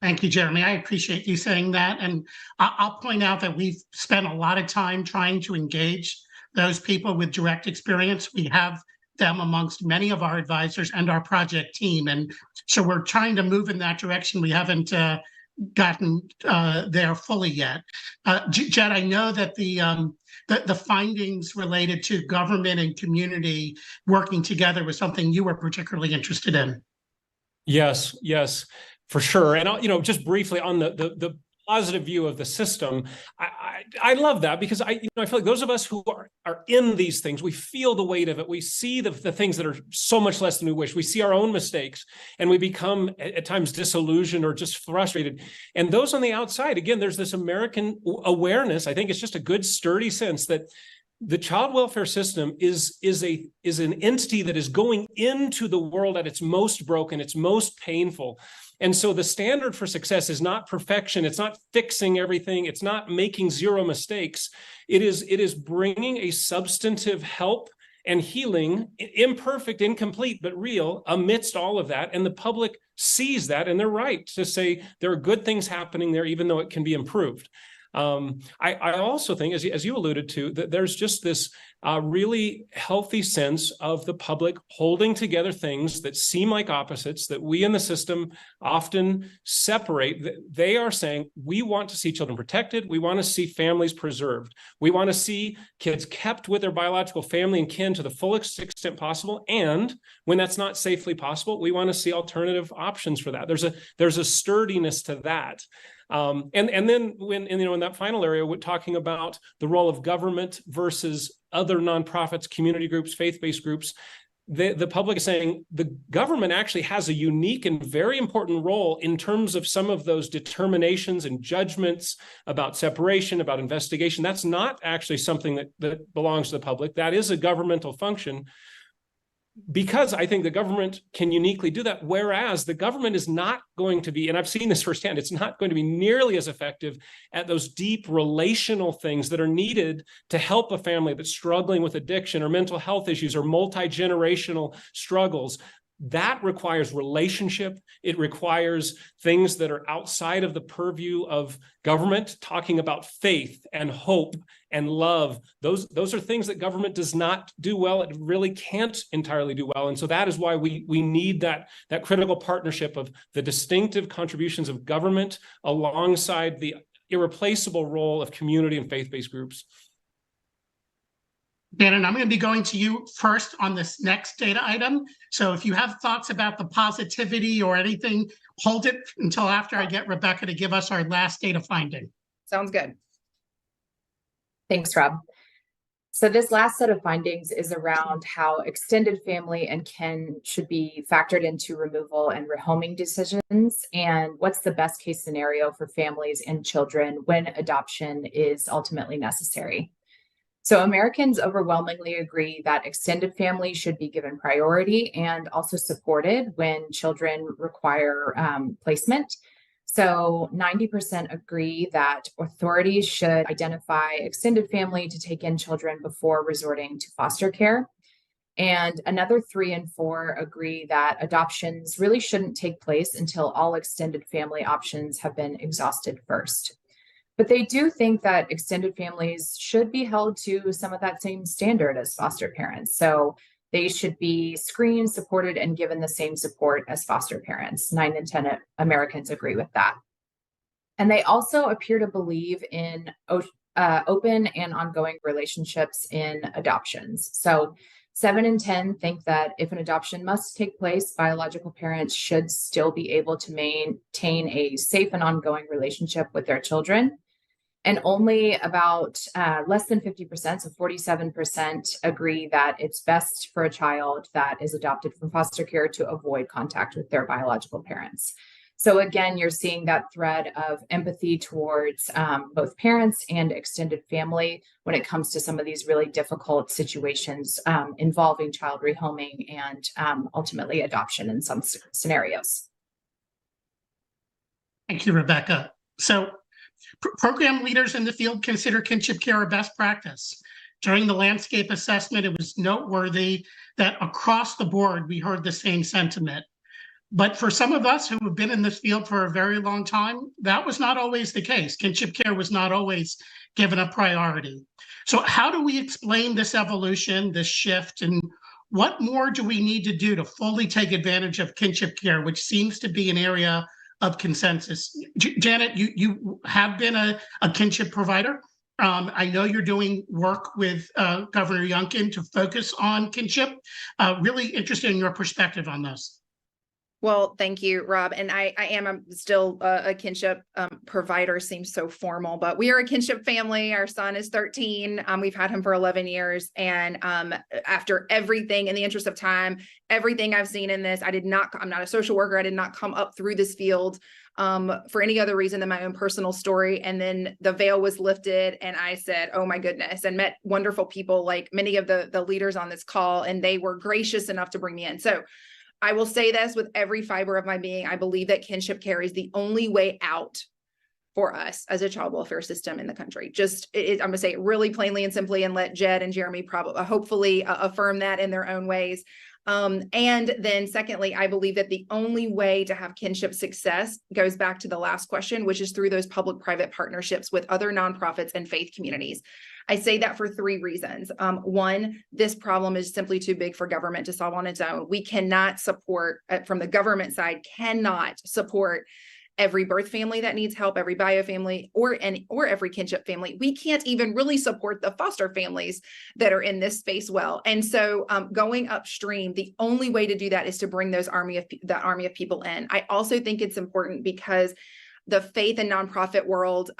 Thank you, Jeremy. I appreciate you saying that. And I'll point out that we've spent a lot of time trying to engage those people with direct experience. We have them amongst many of our advisors and our project team. And so we're trying to move in that direction. We haven't gotten there fully yet. Jed, I know that the findings related to government and community working together was something you were particularly interested in. Yes, for sure. And just briefly on the positive view of the system, I love that, because I feel like those of us who are in these things, we feel the weight of it. We see the things that are so much less than we wish. We see our own mistakes, and we become at times disillusioned or just frustrated. And those on the outside, again, there's this American awareness. I think it's just a good, sturdy sense that the child welfare system is an entity that is going into the world at its most broken, its most painful. And so the standard for success is not perfection. It's not fixing everything. It's not making zero mistakes. It is bringing a substantive help and healing, imperfect, incomplete, but real, amidst all of that. And the public sees that, and they're right to say there are good things happening there, even though it can be improved. I also think, as you alluded to, that there's just this really healthy sense of the public holding together things that seem like opposites, that we in the system often separate. They are saying, we want to see children protected. We want to see families preserved. We want to see kids kept with their biological family and kin to the fullest extent possible. And when that's not safely possible, we want to see alternative options for that. There's a sturdiness to that. And then when in that final area, we're talking about the role of government versus other nonprofits, community groups, faith-based groups. The public is saying the government actually has a unique and very important role in terms of some of those determinations and judgments about separation, about investigation. That's not actually something that belongs to the public. That is a governmental function, because I think the government can uniquely do that, whereas the government is not going to be, and I've seen this firsthand, it's not going to be nearly as effective at those deep relational things that are needed to help a family that's struggling with addiction or mental health issues or multi-generational struggles. That requires relationship. It requires things that are outside of the purview of government, talking about faith and hope and love. Those are things that government does not do well. It really can't entirely do well. And so that is why we need that critical partnership of the distinctive contributions of government alongside the irreplaceable role of community and faith-based groups. Shannon, I'm going to be going to you first on this next data item. So if you have thoughts about the positivity or anything, hold it until after I get Rebecca to give us our last data finding. Sounds good. Thanks, Rob. So this last set of findings is around how extended family and kin should be factored into removal and rehoming decisions, and what's the best case scenario for families and children when adoption is ultimately necessary. So Americans overwhelmingly agree that extended family should be given priority and also supported when children require placement. So 90% agree that authorities should identify extended family to take in children before resorting to foster care. And another 3 in 4 agree that adoptions really shouldn't take place until all extended family options have been exhausted first. But they do think that extended families should be held to some of that same standard as foster parents. So they should be screened, supported, and given the same support as foster parents. 9 in 10 Americans agree with that. And they also appear to believe in open and ongoing relationships in adoptions. So 7 in 10 think that if an adoption must take place, biological parents should still be able to maintain a safe and ongoing relationship with their children. And only about less than 50%, so 47%, agree that it's best for a child that is adopted from foster care to avoid contact with their biological parents. So again, you're seeing that thread of empathy towards both parents and extended family when it comes to some of these really difficult situations involving child rehoming and ultimately adoption in some scenarios. Thank you, Rebecca. So program leaders in the field consider kinship care a best practice. During the landscape assessment, it was noteworthy that across the board, we heard the same sentiment. But for some of us who have been in this field for a very long time, that was not always the case. Kinship care was not always given a priority. So how do we explain this evolution, this shift, and what more do we need to do to fully take advantage of kinship care, which seems to be an area of consensus? Janet, you have been a kinship provider. I know you're doing work with Governor Youngkin to focus on kinship. Really interested in your perspective on this. Well, thank you, Rob. And I'm still a kinship provider, seems so formal, but we are a kinship family. Our son is 13. We've had him for 11 years. And after everything, in the interest of time, everything I've seen in this, I'm not a social worker. I did not come up through this field for any other reason than my own personal story. And then the veil was lifted and I said, oh my goodness, and met wonderful people like many of the leaders on this call, and they were gracious enough to bring me in. So I will say this with every fiber of my being. I believe that kinship care is the only way out for us as a child welfare system in the country. I'm going to say it really plainly and simply, and let Jed and Jeremy hopefully affirm that in their own ways. And then secondly, I believe that the only way to have kinship success goes back to the last question, which is through those public-private partnerships with other nonprofits and faith communities. I say that for three reasons. One, this problem is simply too big for government to solve on its own. We cannot support, from the government side, cannot support every birth family that needs help, every bio family, or every kinship family. We can't even really support the foster families that are in this space well. And so going upstream, the only way to do that is to bring the army of people in. I also think it's important because the faith and nonprofit world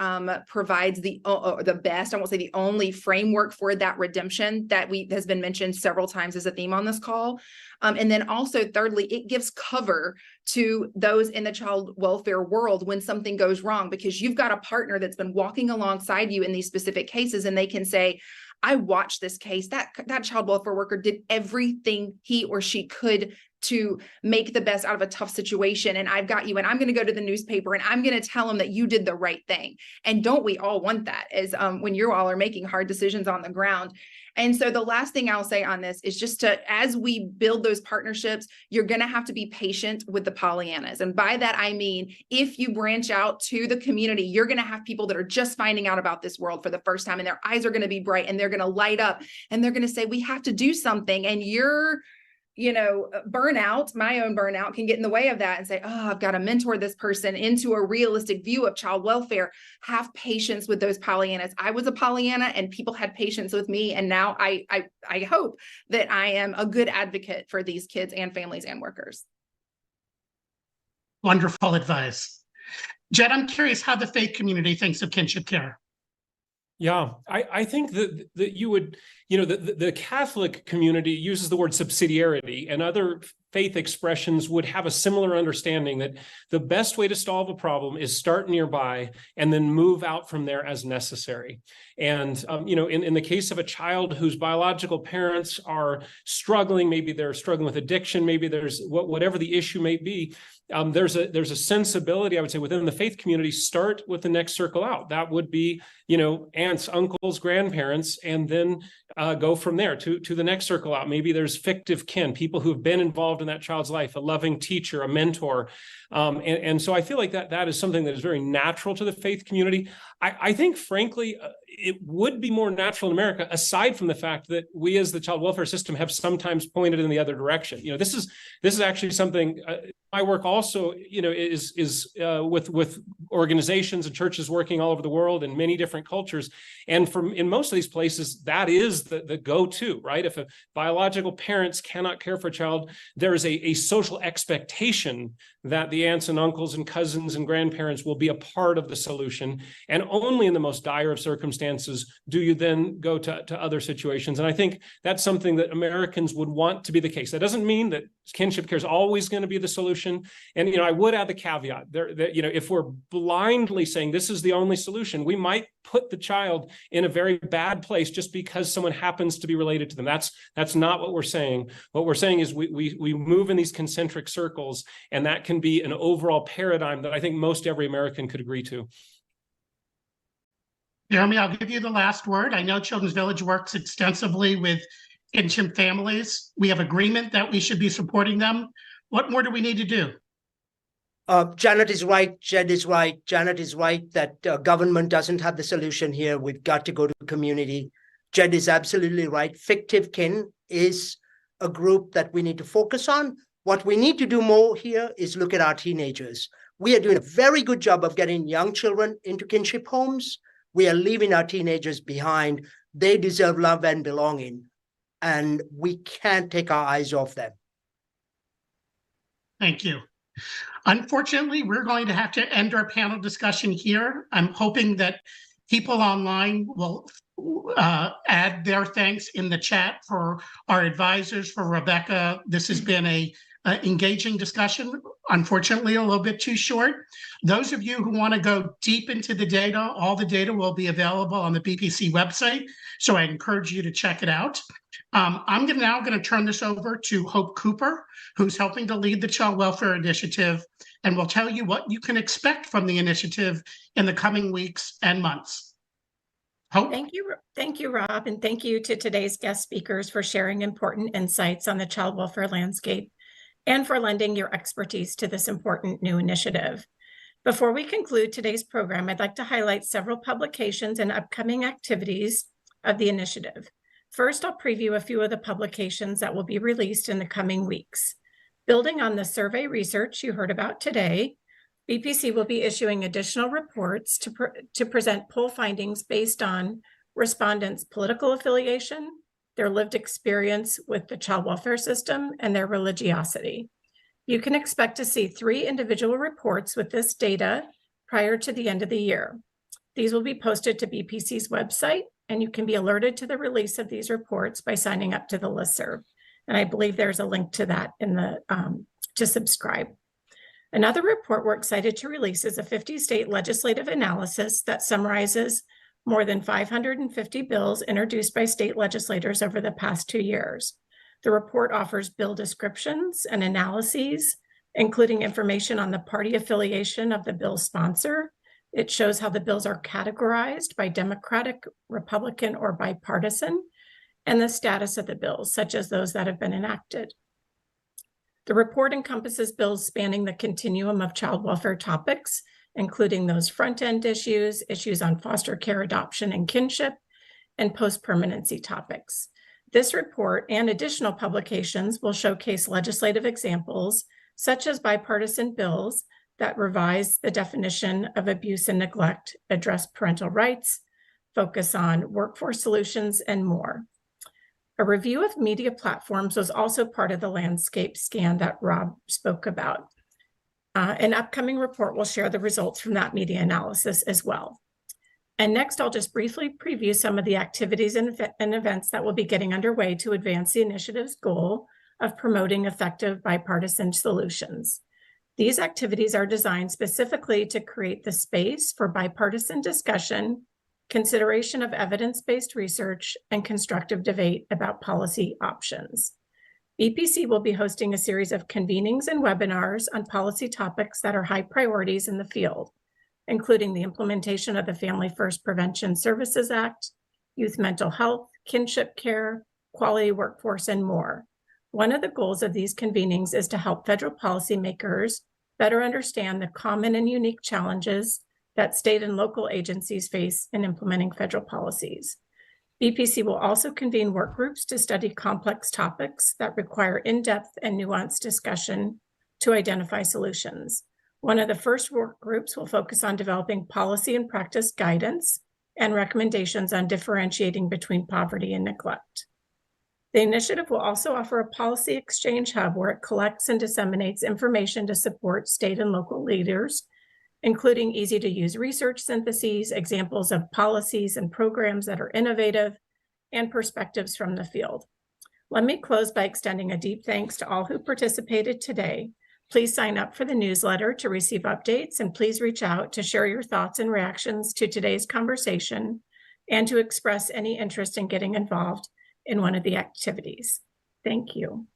provides the best, I won't say the only, framework for that redemption that has been mentioned several times as a theme on this call. And then also, thirdly, it gives cover to those in the child welfare world when something goes wrong, because you've got a partner that's been walking alongside you in these specific cases, and they can say, I watched this case. That child welfare worker did everything he or she could to make the best out of a tough situation. And I've got you, and I'm going to go to the newspaper and I'm going to tell them that you did the right thing. And don't we all want that as when you all are making hard decisions on the ground? And so the last thing I'll say on this is just as we build those partnerships, you're going to have to be patient with the Pollyannas. And by that, I mean, if you branch out to the community, you're going to have people that are just finding out about this world for the first time, and their eyes are going to be bright and they're going to light up and they're going to say, we have to do something. And burnout, my own burnout, can get in the way of that and say, oh, I've got to mentor this person into a realistic view of child welfare. Have patience with those Pollyannas. I was a Pollyanna and people had patience with me. And now I hope that I am a good advocate for these kids and families and workers. Wonderful advice. Jed, I'm curious how the faith community thinks of kinship care. Yeah, I think that you would, the Catholic community uses the word subsidiarity, and other faith expressions would have a similar understanding that the best way to solve a problem is start nearby and then move out from there as necessary. And, in the case of a child whose biological parents are struggling, maybe they're struggling with addiction, maybe there's whatever the issue may be, there's a sensibility, I would say, within the faith community. Start with the next circle out. That would be, aunts, uncles, grandparents, and then go from there to the next circle out. Maybe there's fictive kin, people who have been involved in that child's life, a loving teacher, a mentor. And so I feel like that is something that is very natural to the faith community. I think, frankly, it would be more natural in America, aside from the fact that we as the child welfare system have sometimes pointed in the other direction. This is actually something my work also, is with organizations and churches working all over the world in many different cultures. And in most of these places, that is the go-to, right? If biological parents cannot care for a child, there is a social expectation that the aunts and uncles and cousins and grandparents will be a part of the solution. And only in the most dire of circumstances do you then go to other situations. And I think that's something that Americans would want to be the case. That doesn't mean that kinship care is always going to be the solution. And, I would add the caveat there that, if we're blindly saying this is the only solution, we might put the child in a very bad place just because someone happens to be related to them. That's not what we're saying. What we're saying is we move in these concentric circles, and that can be an overall paradigm that I think most every American could agree to. Jeremy, I'll give you the last word. I know Children's Village works extensively with kinship families. We have agreement that we should be supporting them. What more do we need to do? Janet is right. Jed is right. Janet is right that government doesn't have the solution here. We've got to go to community. Jed is absolutely right. Fictive kin is a group that we need to focus on. What we need to do more here is look at our teenagers. We are doing a very good job of getting young children into kinship homes. We are leaving our teenagers behind. They deserve love and belonging, and we can't take our eyes off them. Thank you. Unfortunately, we're going to have to end our panel discussion here. I'm hoping that people online will add their thanks in the chat for our advisors, for Rebecca. This has been a engaging discussion, unfortunately a little bit too short. Those of you who want to go deep into the data, all the data will be available on the BPC website, so I encourage you to check it out. I'm now going to turn this over to Hope Cooper, who's helping to lead the Child Welfare Initiative, and will tell you what you can expect from the initiative in the coming weeks and months. Hope? Thank you, Rob, and thank you to today's guest speakers for sharing important insights on the child welfare landscape and for lending your expertise to this important new initiative. Before we conclude today's program, I'd like to highlight several publications and upcoming activities of the initiative. First, I'll preview a few of the publications that will be released in the coming weeks. Building on the survey research you heard about today, BPC will be issuing additional reports to present poll findings based on respondents' political affiliation, their lived experience with the child welfare system, and their religiosity. You can expect to see 3 individual reports with this data prior to the end of the year. These will be posted to BPC's website, and you can be alerted to the release of these reports by signing up to the listserv. And I believe there's a link to that in the to subscribe. Another report we're excited to release is a 50-state legislative analysis that summarizes more than 550 bills introduced by state legislators over the past 2 years. The report offers bill descriptions and analyses, including information on the party affiliation of the bill's sponsor. It shows how the bills are categorized by Democratic, Republican, or bipartisan, and the status of the bills, such as those that have been enacted. The report encompasses bills spanning the continuum of child welfare topics, including those front-end issues, issues on foster care, adoption, and kinship, and post-permanency topics. This report and additional publications will showcase legislative examples, such as bipartisan bills that revise the definition of abuse and neglect, address parental rights, focus on workforce solutions, and more. A review of media platforms was also part of the landscape scan that Rob spoke about. An upcoming report will share the results from that media analysis as well. And next, I'll just briefly preview some of the activities and events that will be getting underway to advance the initiative's goal of promoting effective bipartisan solutions. These activities are designed specifically to create the space for bipartisan discussion, consideration of evidence-based research, and constructive debate about policy options. BPC will be hosting a series of convenings and webinars on policy topics that are high priorities in the field, including the implementation of the Family First Prevention Services Act, youth mental health, kinship care, quality workforce, and more. One of the goals of these convenings is to help federal policymakers better understand the common and unique challenges that state and local agencies face in implementing federal policies. BPC will also convene work groups to study complex topics that require in-depth and nuanced discussion to identify solutions. One of the first work groups will focus on developing policy and practice guidance and recommendations on differentiating between poverty and neglect. The initiative will also offer a policy exchange hub where it collects and disseminates information to support state and local leaders, including easy-to-use research syntheses, examples of policies and programs that are innovative, and perspectives from the field. Let me close by extending a deep thanks to all who participated today. Please sign up for the newsletter to receive updates, and please reach out to share your thoughts and reactions to today's conversation and to express any interest in getting involved in one of the activities. Thank you.